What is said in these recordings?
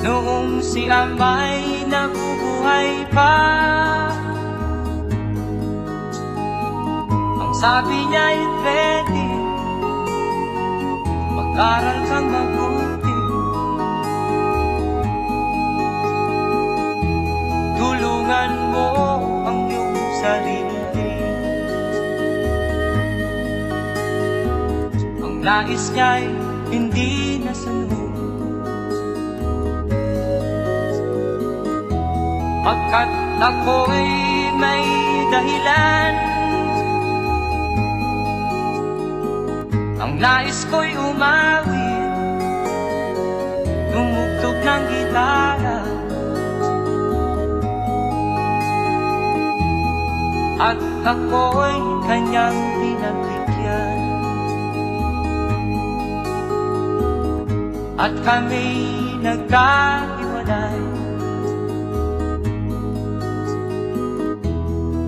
noong si Amay nabubuhay pa. Ang sabi niya ay pwede, mag-aral kang mabuti, tulungan mo ang iyong sarili. Ang nais niya'y hindi nasunod, pagkat ako'y may dahilan. Ang nais ko'y umawit, tumugtog ng gitara, at ako'y kanyang pinagbigyan. At kami nagkahiwalay,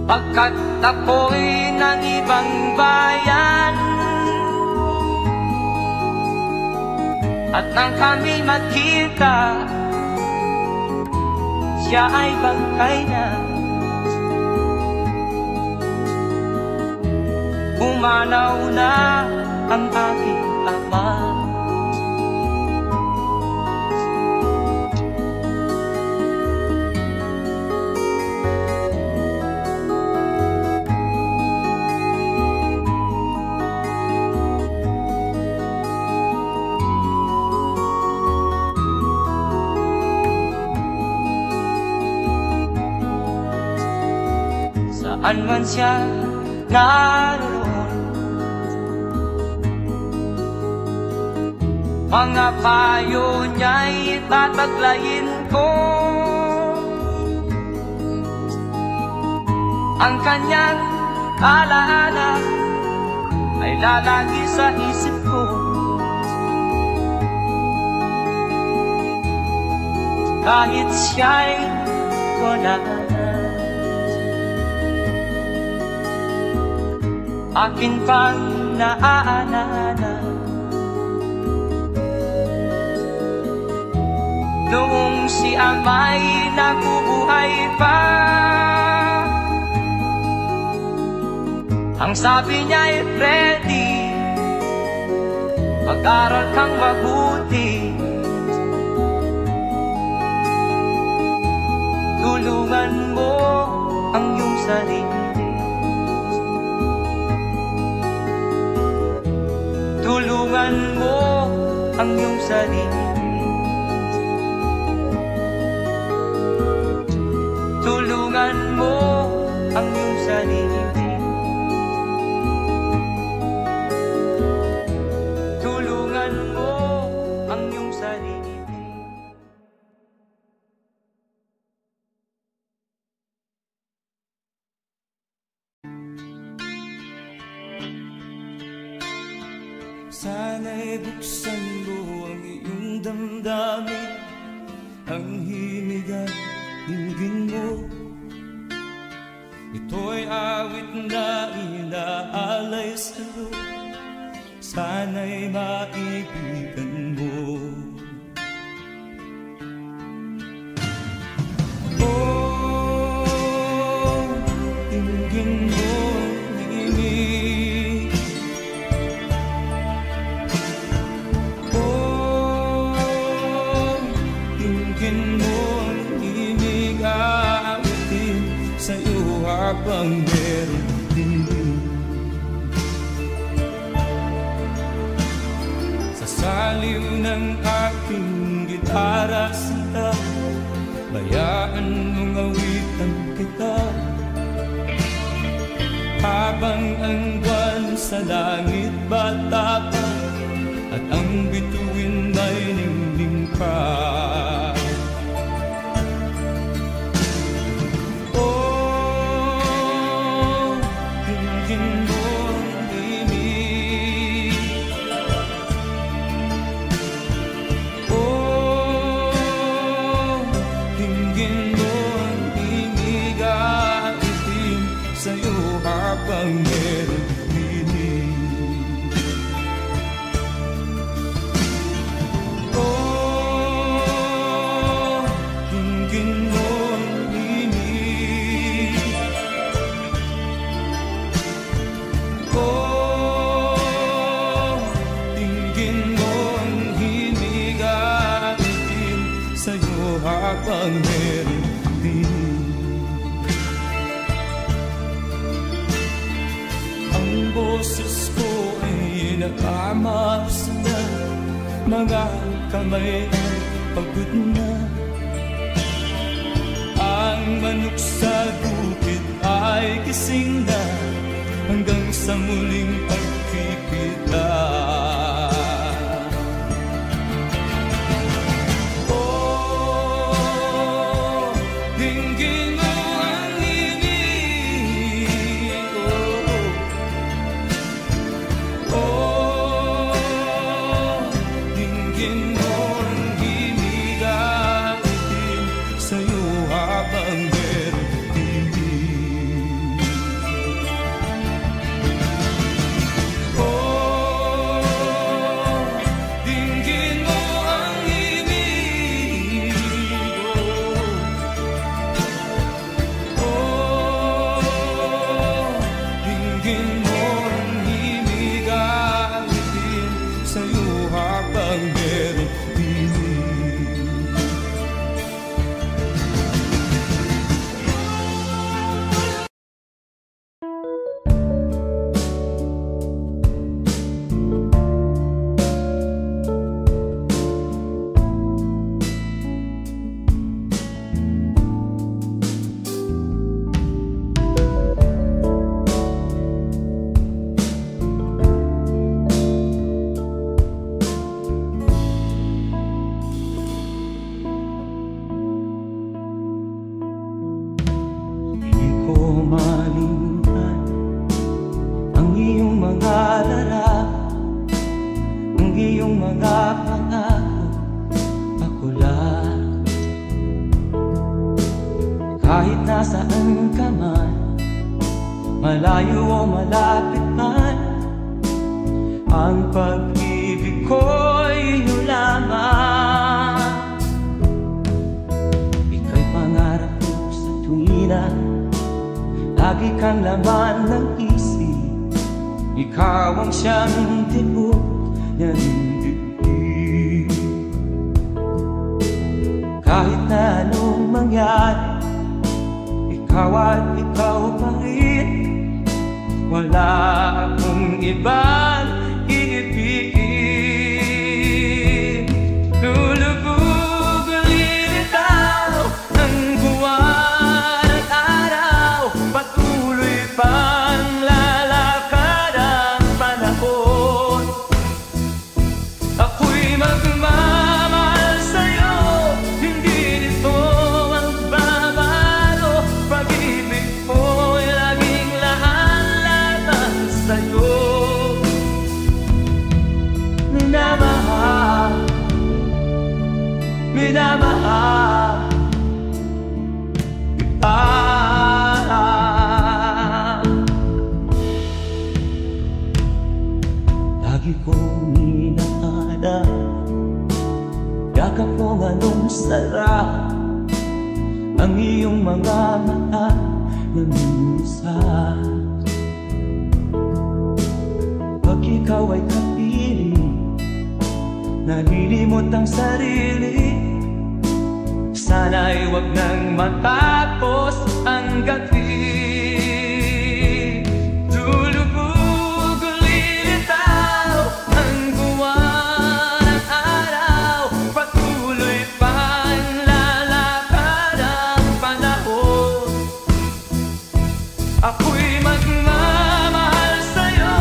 pagkat ako'y ng ibang bayan. At nang kami magkita, siya ay bangkay na. Pumanaw na ang aking ama. Saan man siya naroon, mga payo niya'y tataglayin ko. Ang kanyang alaala ay lalagi sa isip ko. Kahit siya'y wala na, akin pang naaalala noong si Amay nabubuhay pa. Ang sabi niya ay Freddy, mag-aral kang mabuti, tulungan mo ang iyong sarili, tulungan mo ang iyong sarili, tulungan mo ang iyong sarili, tulungan mo ang iyong sarili. Sana'y buksan mo ang iyong damdamin, ang himig at dinggin mo. Ito'y awit na inaalay sa'yo, sana'y maibigan mo. Oh, dinggin mo ang himig, sa'yo habang meron din. Sa saliw ng aking gitara sinta, bayaan mong awitan kita, habang ang buwan sa langit bata pa, at ang bituin ay ningning pa. habang meron din. Ang boses ko ay nakamasla, mga kamay ay pagod na. Ang manok sa bukid ay gising na, hanggang sa muling pagkikita. Oh, dinggin mo ang himig ko. Oh, dinggin mo ang himig, awitin sa'yo habang meron himig. Oh, dinggin mo ang himig ko. Oh, dinggin mo ang himig, awitin sa'yo habang meron himig. Hindi ko malimutan ang iyong mga larap, ang iyong mga pangako, ako lang. Kahit nasaan ka man, malayo o malapit man, ang pag-ibig ko'y iyo lamang. Ika'y pangarap ko sa tuwina, lagi kang laman ng isip. Ikaw ang siyang tibok ng dibdib. Kahit na anong mangyari, ikaw at ikaw pa rin. Wala akong ibang iibigin. Lulubog lilitaw ang buwan at araw, patuloy pang lalakad ang panahon. Ako'y magmamahal sa'yo, hindi nito magbabago. Pag-ibig ko'y laging laan-laban sa'yo. Minamahal, minamahal kita. Lagi kong inahanap yakap mong anong sarap, ang iyong mga mata na minsan. Pag ikaw ay kapiling, nalilimot ang sarili. Sana'y wag nang matapos ang gabi. Lulubog lilitaw ang buwan at araw, patuloy pang lalakad ang panahon. Ako'y magmamahal sa'yo,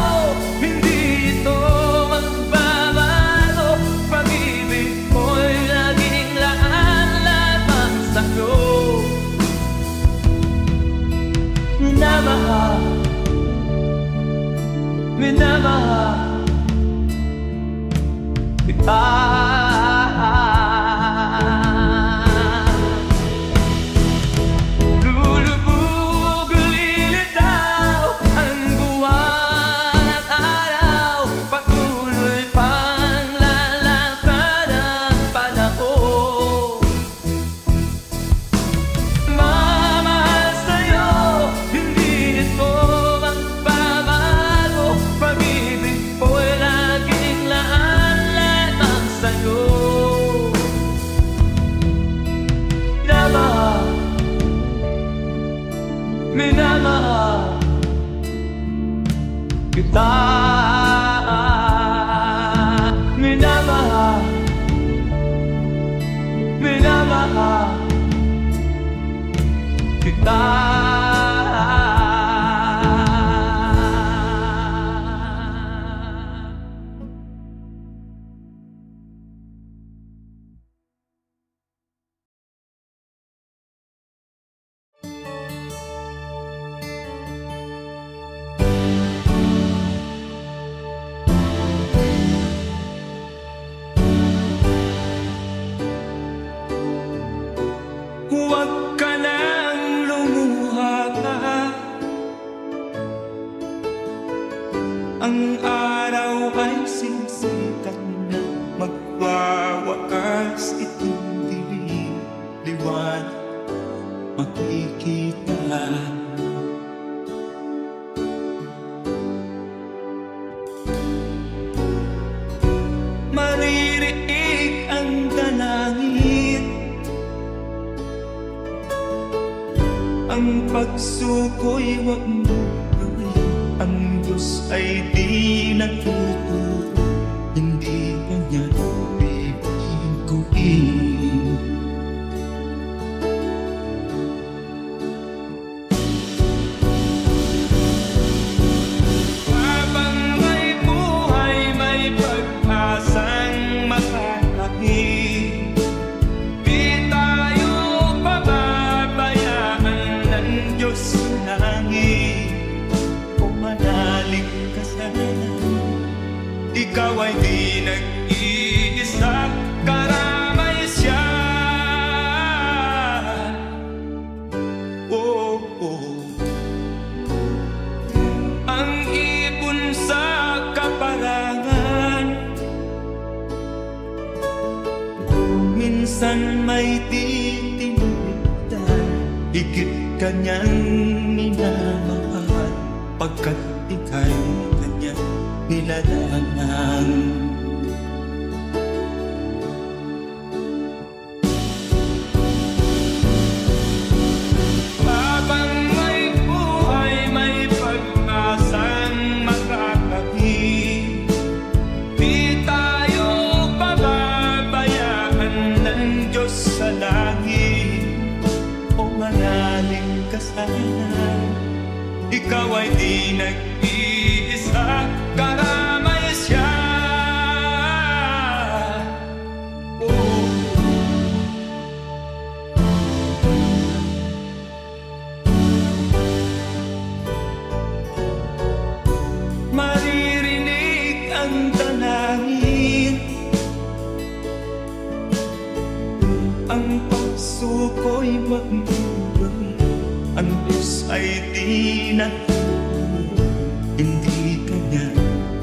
hindi ito magbabago. Pag-ibig ko'y laging laan-laban sa'yo. Minamahal, minamahal kita. Lulubog lilitaw ang buwan at araw, patuloy pang lalakad ang panahon. Mamahal sa'yo, hindi ito magbabago. Pag-ibig ko'y laging laan-laban sa'yo. wakas itong dilim, liwanag makikita. Maririnig ang dalangin, ang pagsuko'y wag mo gawin. Ang Diyos ay di natututo, hindi kanya bibiguin. Habang may buhay, may pag-asang makakakit. Di tayo pababayaan ng Diyos sa langit. O manalig ka sana, ikaw ay di nag-iisa, karamay siya. Oh, oh. Ang ibon sa kaparangan, minsan may titinitan, higit kanyang minamahal, pagkat ika'y kanyang nilalangan. Habang may buhay, may pag-asang makakakit. Di tayo pababayaan ng Diyos sa langit. O manalig ka sana, ikaw ay di nag-iisa, karamay siya. Oh. Maririnig ang dalangin, ang pagsuko'y wag mo gawin. Ang Diyos ay di natututo, hindi kanya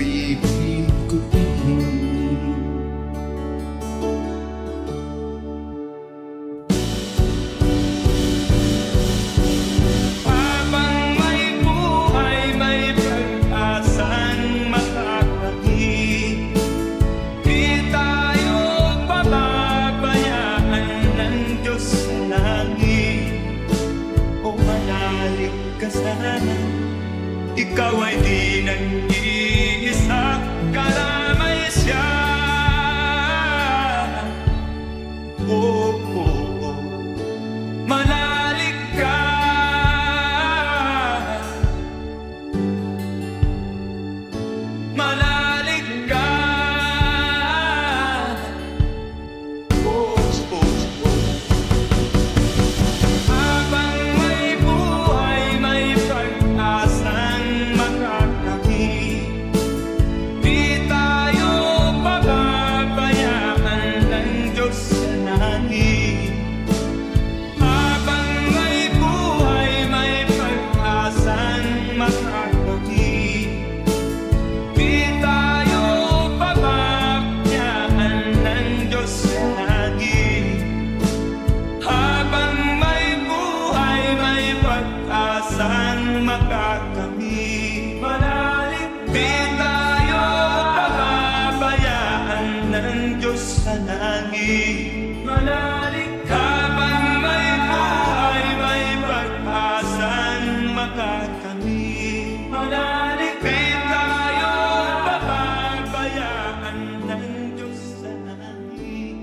bibiguin. Habang may buhay, may pag-asang makakakit. Di tayo pababayaan ng Diyos sa langit. O manalig ka sana, ikaw ay di nag-iisa, karamay siya. Oh, oh, oh. Manalig ka, manalig ka. Oh, oh, oh. Habang may buhay, may pag-asang makakakit. Di tayo pababayaan ng Diyos sa langit. Habang may buhay, may pag-asang makakakit. Di tayo pababayaan ng Diyos sa langit. Habang may buhay, may pag-asang makakamit. Manalig, di tayo pababayaan ng Diyos sa langit. Manalig, habang may buhay, may pag-asang makakamit. Manalig, di tayo pababayaan ng Diyos sa langit.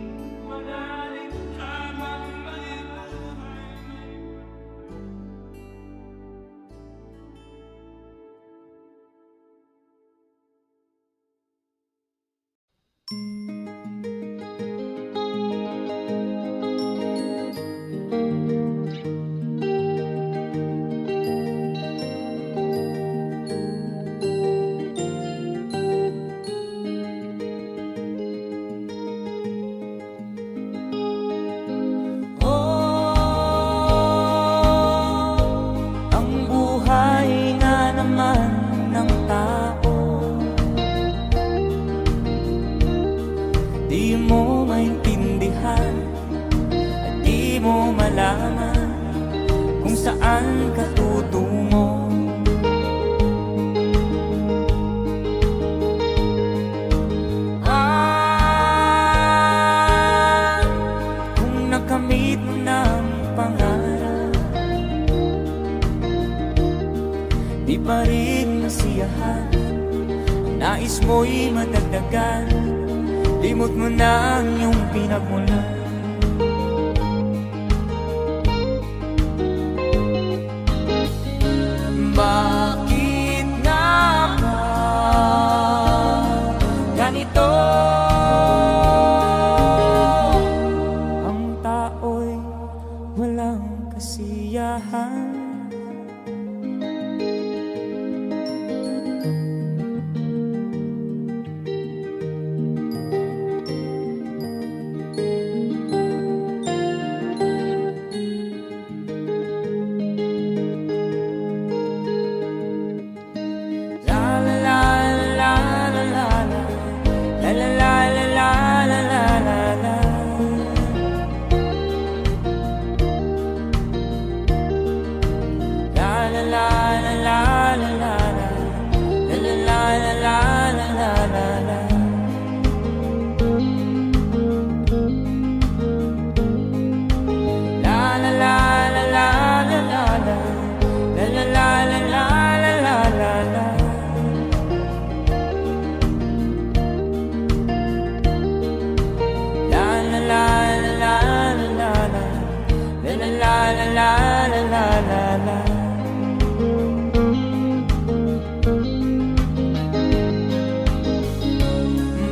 Manalig, habang may buhay, may maintindihan at di mo malaman kung saan ka tutungo. Kung nakamit mo ng pangarap, di pa rin masiyahan, nais mo'y madagdagan, limot mo na ang iyong pinagmulan. Bakit nga ba ganito? Ang tao'y walang kasiyahan.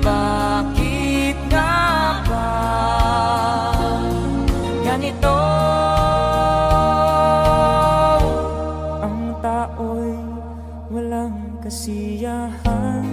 Bakit nga ba ganito? Ang tao'y walang kasiyahan.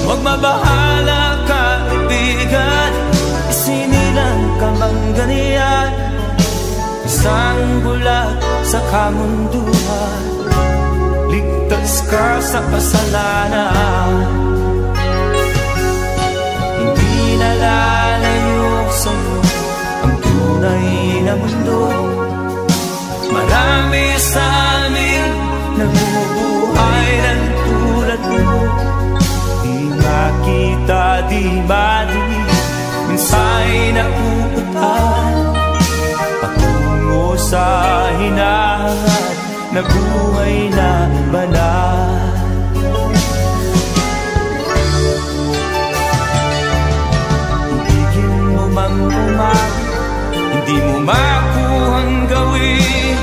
Magmabahala ka, kaibigan, isinilang ka mang ganyan. Isang bulag sa kamunduhan, ligtas ka sa kasalanan. Hindi nalalayo sa'yo ang tunay na mundo. Marami sa amin nabubuhay ng tulad mo. Di makita, di madinig, minsa'y nauutan patungo sa hinahangat na buhay na banal. Ibigin mo mang umagi, hindi mo makuhang gawin.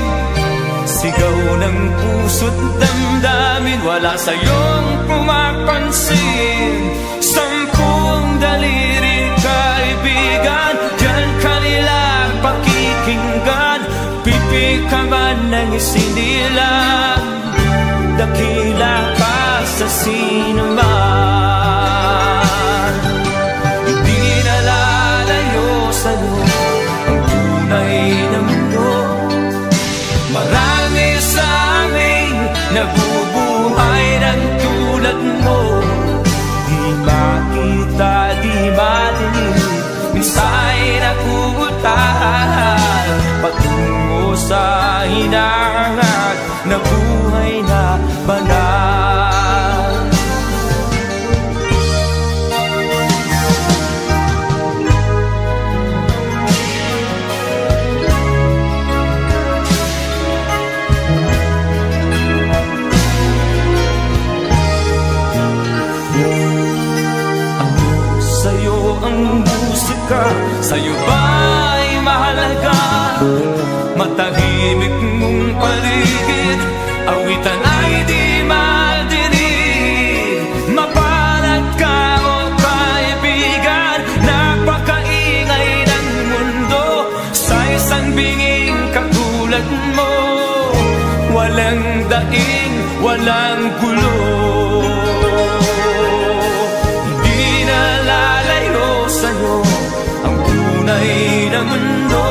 Sigaw ng puso't damdamin, wala sa'yong pumapansin. Sampung daliri, kaibigan, diyan kanila pakikinggan. Pipi ka man ng isinilang, dakila ka sa sinuman. Hindi nalalayo sa'yo ang tunay na mundo. Marami sa amin nabubuhay ng tulad mo. Di makita, di madinig, minsa'y nakuutan patungo sa hinahangad na buhay na banal. Ang musika sa'yo ba'y mahalaga? Matahimik mong paligid, awitan ay di madinig. Mapalad ka o kaibigan, napakaingay ng mundo. Sa isang binging katulad mo, walang daing, walang gulo. Sa'yo ang tunay na mundo.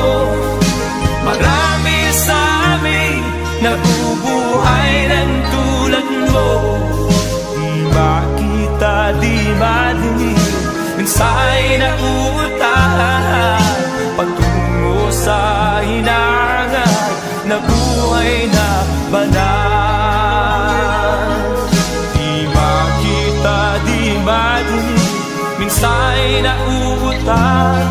Marami sa amin nabubuhay ng tulad mo. Di makita, di madinig, minsa'y nauutahan patungo sa hinahangad na buhay na banal. Di makita, di madinig, minsa'y nauutan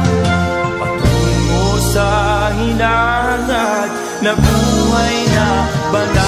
patungo sa hinahangad na buhay na banal.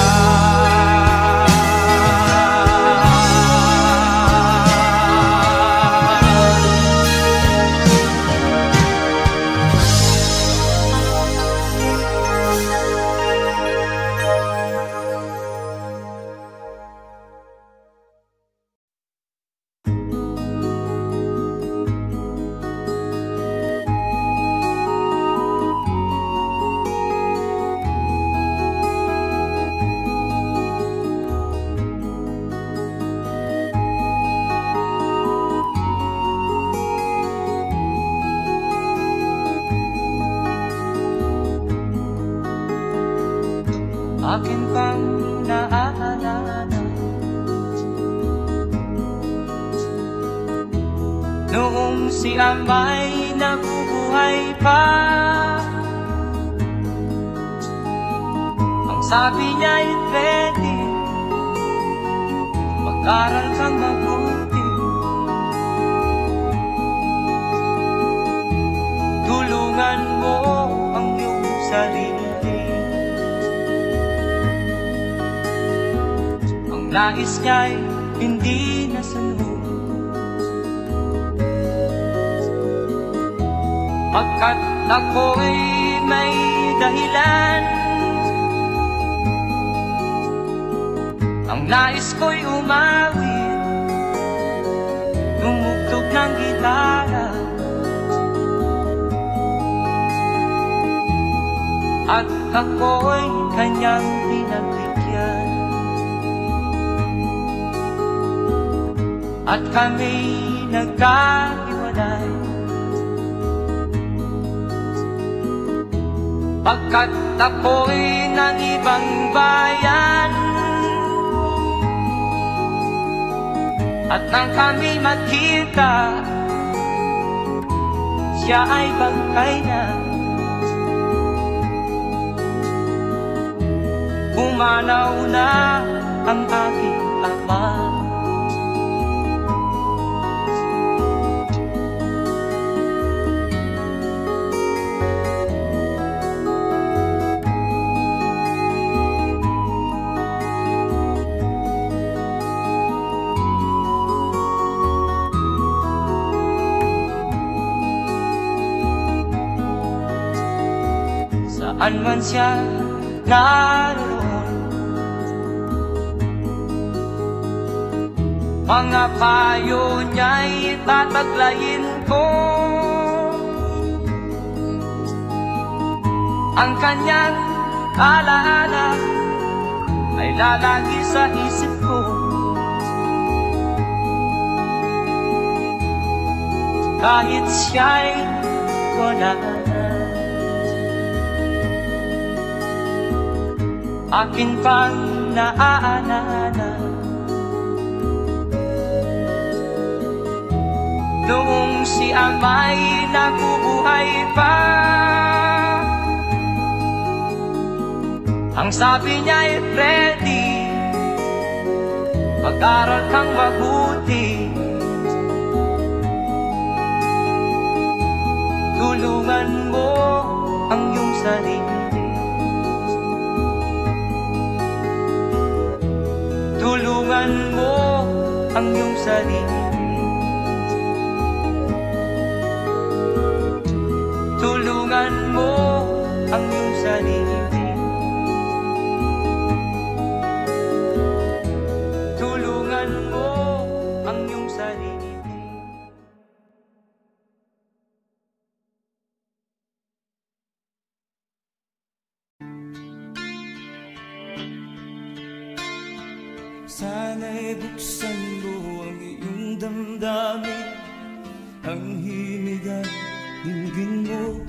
Akin pang naaalala noong si Amay nabubuhay pa. Ang sabi niya'y pwede mag-aral kang mabuti, tulungan mo ang iyong sarili. Nais niya'y hindi nasunod, pagkat ako'y may dahilan. Ang nais ko'y umawit, tumugtog ng gitara, at ako'y kanyang pinagbigyan. At kami nagkahiwalay, pagkat ako'y ng ibang bayan. At nang kami magkita, siya ay bangkay na. Pumanaw na ang aking ama. Saan man siya naroon, mga payo niya'y tataglayin ko. Ang kanyang alaala ay lalagi sa isip ko. Kahit siya'y wala na, akin pang naaalala noong si Amay nabubuhay pa. Ang sabi niya ay ready, mag-aral kang mabuti, tulungan mo ang iyong sarili, tulungan mo ang iyong sarili, tulungan mo ang iyong sarili, tulungan mo ang iyong sarili. Sana'y buksan mo ang iyong damdamin, ang himig at dinggin mo.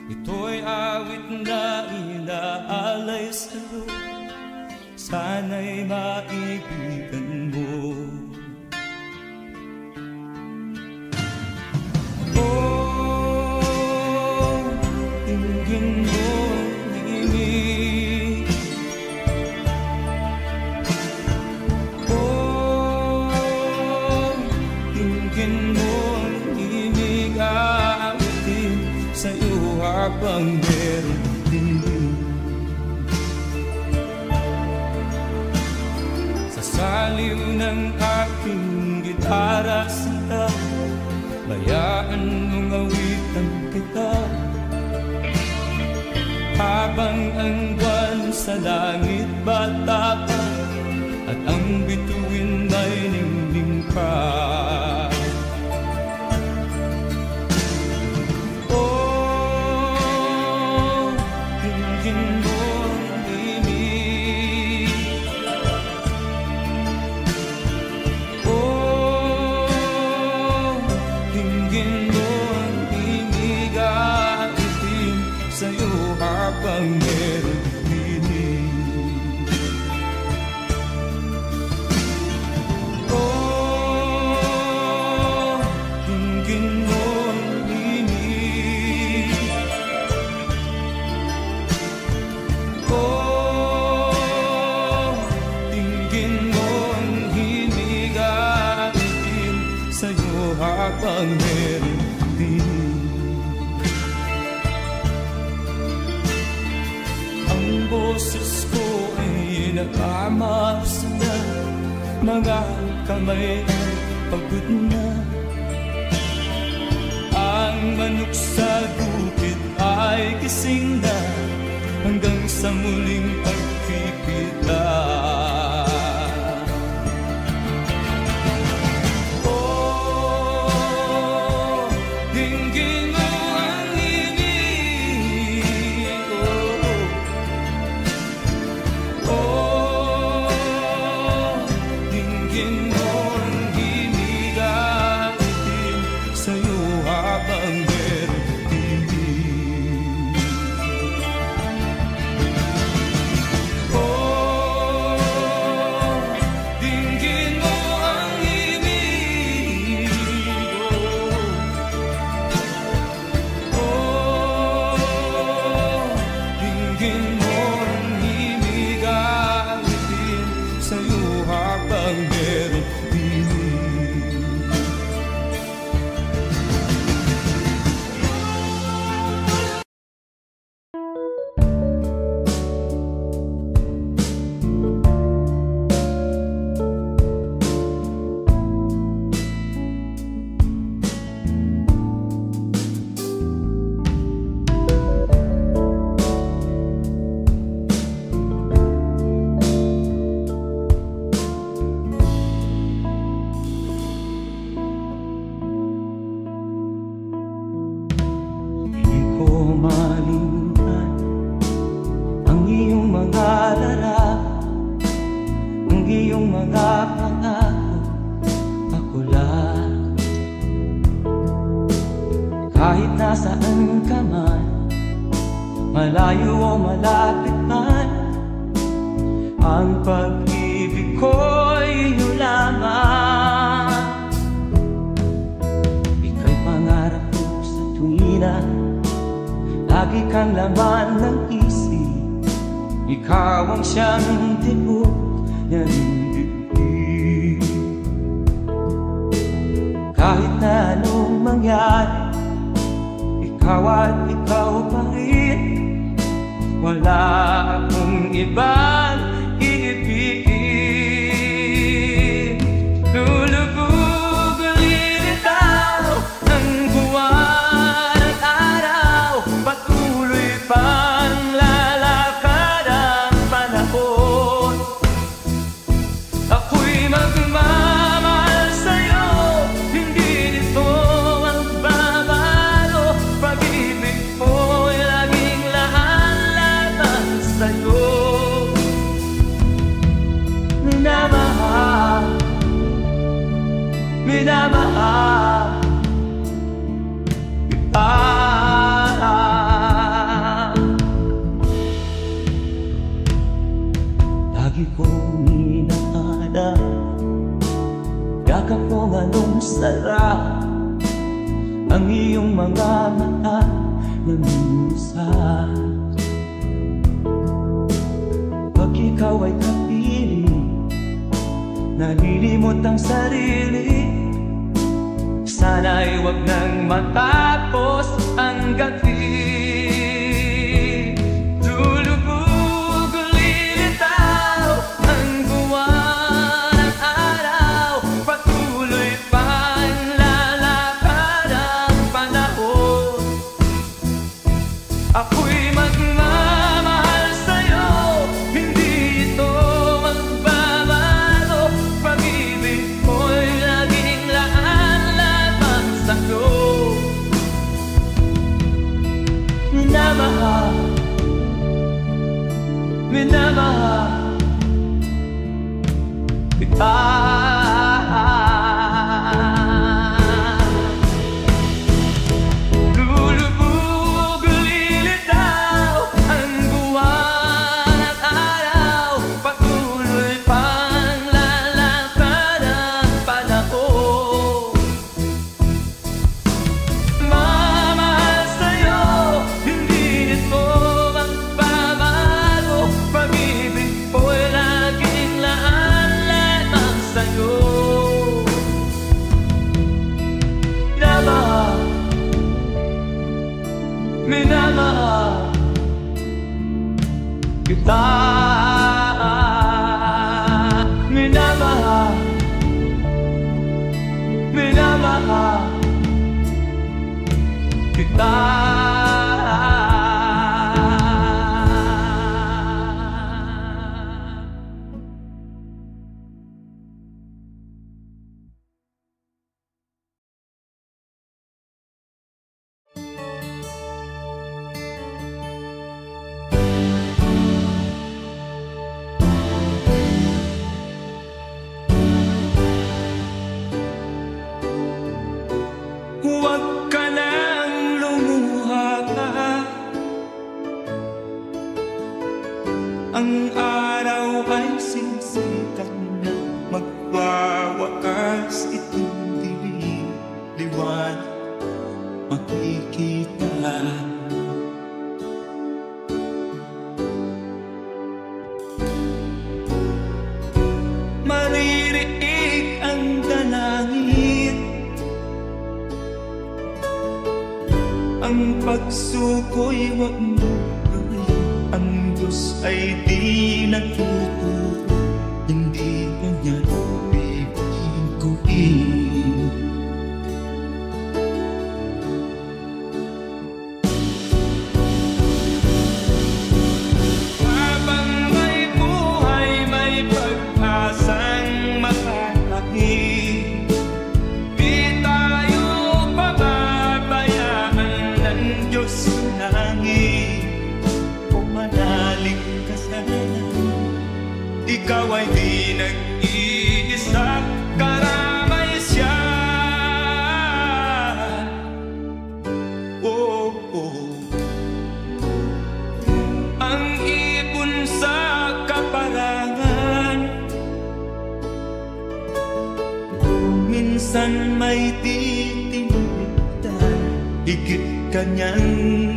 Ito'y awit na inaalay sa'yo, sana'y maibigan mo. Oh, dinggin mo ang himig. Oh, dinggin mo ang himig, awitin sa'yo habang meron dinggin. Sa saliw ng aking gitara sila, bayaan mong awitan kita, habang ang buwan sa langit bata pa, at ang bituin ay ningning pa. Habang meron dinig, oh, dinggin mo ang himig. Oh, dinggin mo ang himig, awitin sa'yo habang meron dinig. Boses ko ay nakamas na, mga kamay ay pagod na. Ang manok sa gupit ay gising na, hanggang sa muling pagkikita. Oh, dinggin mo ang himig. Oh, dinggin mo ang himig, awitin sa'yo habang meron dinig. Oh, dinggin mo ang himig. Oh, dinggin mo ang himig, awitin sa'yo habang meron dinig. Hindi ko malimutan ang iyong mga larawan, ang iyong mga pangako, ako lang. Kahit nasaan ka man, malayo o malapit man, ang pag-ibig ko'y iyo lamang. Ika'y pangarap ko sa tuwina, lagi kang laman ng isip, ikaw ang siyang tibok ng dibdib. Kahit na anong mangyari, ikaw at ikaw pa rin. Wala akong ibang iibigin. Lulubog lilitaw ang buwan at araw, patuloy pang lalakad ang panahon. Ako'y magmamahal sa'yo, hindi nito magbabago. Pag-ibig ko'y laging lahat-lahat sa'yo. Minamahal, minamahal kita. Lagi kong inaalala, yakap mong anong sarap, ang iyong mga mata na minsan. Pag ikaw ay kapiling, nalilimot ang sarili. Sana'y wag nang matapos ang gabi. Lulubog lilitaw ang buwan at araw, patuloy pang lalakad ang panahon. Ako'y magmamahal sa'yo, hindi ito magbabago. Pag-ibig ko'y laging lahat-lahat sa'yo. Minamahal, minamahal kita. Lulubog lilitaw ang buwan at araw, patuloy pang lalakad ang panahon. Mamahal sa'yo, hindi ito magbabago. Pag-ibig ko'y laging lahat-lahat sa'yo. Minamahal, minamahal kita. Minamahal, minamahal kita. Huwag ka nang lumuha ka, ang araw ay sisikat na, magwawakas itong dilim, liwanag makikita. Maririnig ang dalangin, ang pagsuko'y wag mo gawin. Ang Diyos ay di natututo, hindi mo niya bibiguin. Habang may buhay, may pag-asang makakakit. Di tayo pababayaan ng Diyos sa langit. Kung manalig ka sana, ikaw ay di nag-iisa, karamay siya. Oh, oh. Ang ibon sa kaparangan, minsan may titinitan, higit kanyang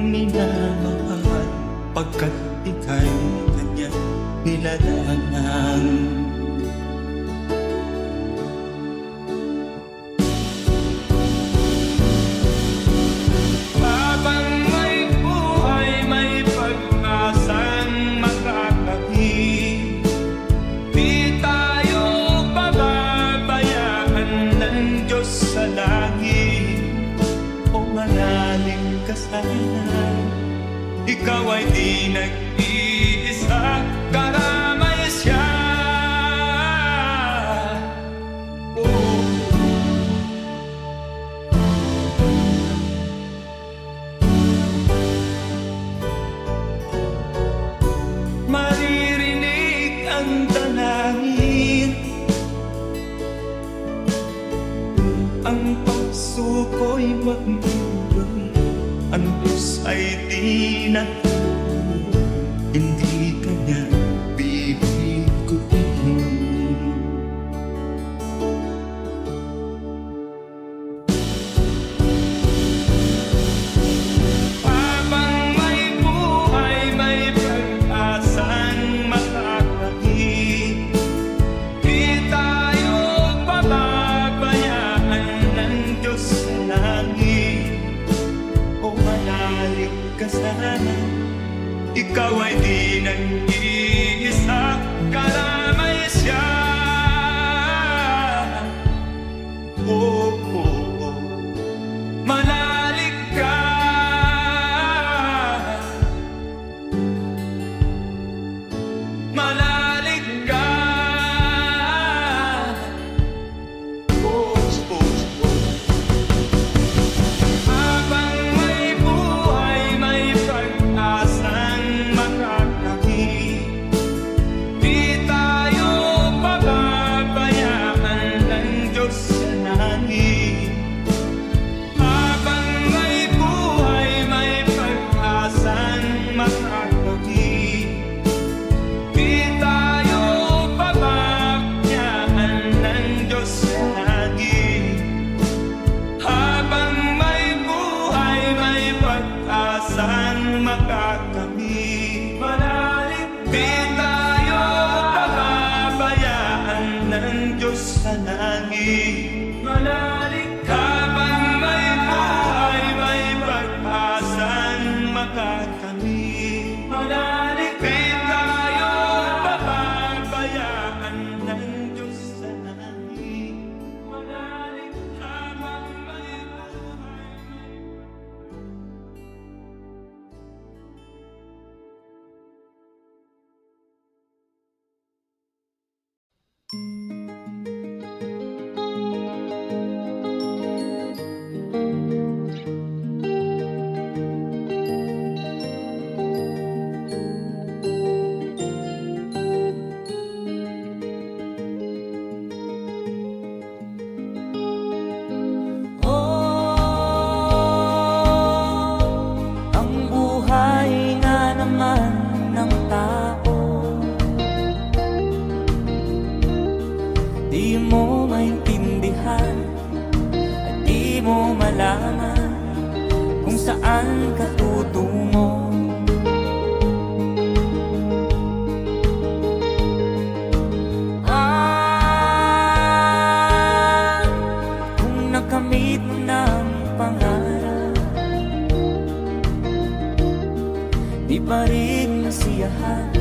minamahal, pagkat ika'y kanya nilalang. Habang may buhay, may pag-asang makakahit. Di tayo pababayaan ng Diyos sa langit. O manalig ka sana, ikaw ay di nag-iisa, karamay siya. Oh. Maririnig ang dalangin, ang puso ko'y magmumulong, ang Diyos ay di natulog, hindi ka niya bibiguin. Habang may buhay, may pag-asang makakahit. Di tayo pababayaan ng Diyos sa langit. O manalig ka sana, ikaw ay di nag-iisa, karamay siya. Oh, oh, oh. Manalig ka, manalig ka. Oh, oh, oh. Habang may buhay, may pag-asang makakahit. Di tayo pababayaan ng Diyos sa langit. Habang may buhay, may pag-asang makakahit. Di tayo pababayaan ng Diyos sa langit. Habang may buhay, may pag-asang makakamit. Manalig, di tayo pababayaan ng Diyos sa langit. Manalig, habang may buhay, may pag-asang makakamit. Manalig, di tayo pababayaan ng Diyos sa langit. Manalig, habang may buhay, Ang buhay nga naman ng tao, di mo maintindihan at di mo malaman kung saan ka tutungo. Kung nakamit mo ng pangarap, di pa rin masiyahan,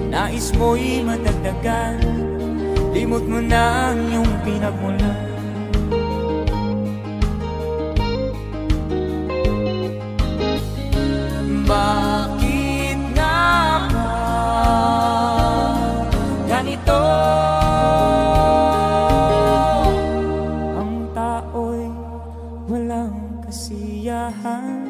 nais mo'y madagdagan, limot mo na ang iyong pinagmulan. Bakit nga ba ganito? Ang tao'y walang kasiyahan.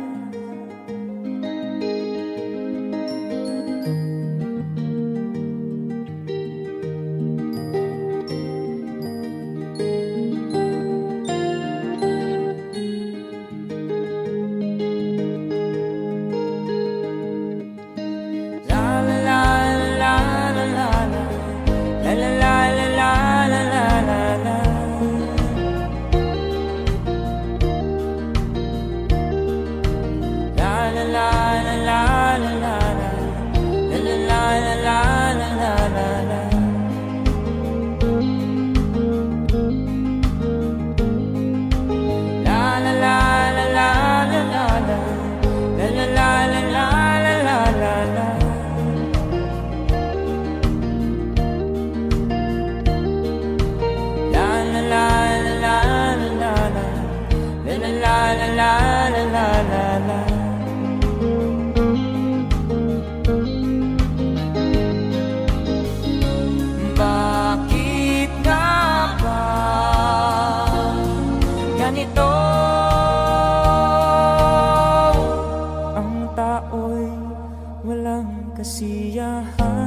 mahal.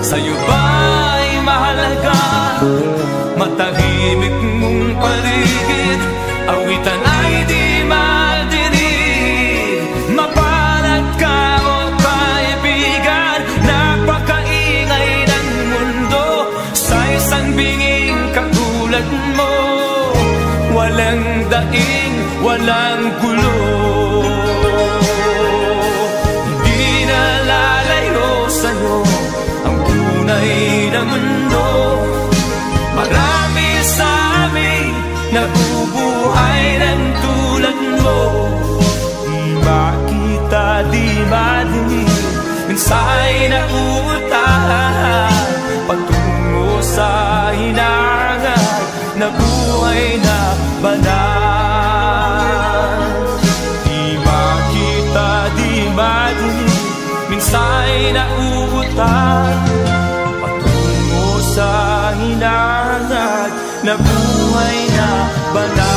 Sa'yo ba'y mahalaga? Matahimik mong paligid, awitan ay di madinig. Mapalad ka o kaibigan, napakaingay ng mundo. Sa isang binging katulad mo, walang daing, walang gulo. Hindi na lalayo sa'yo ng mundo. Marami sa amin nabubuhay ng tulad mo. Di makita, di madinig, minsay na uutahan patungo sa hinangan na buhay na banal. Di makita, di madinig, minsay na uutahan sa hinangan na buhay na banal.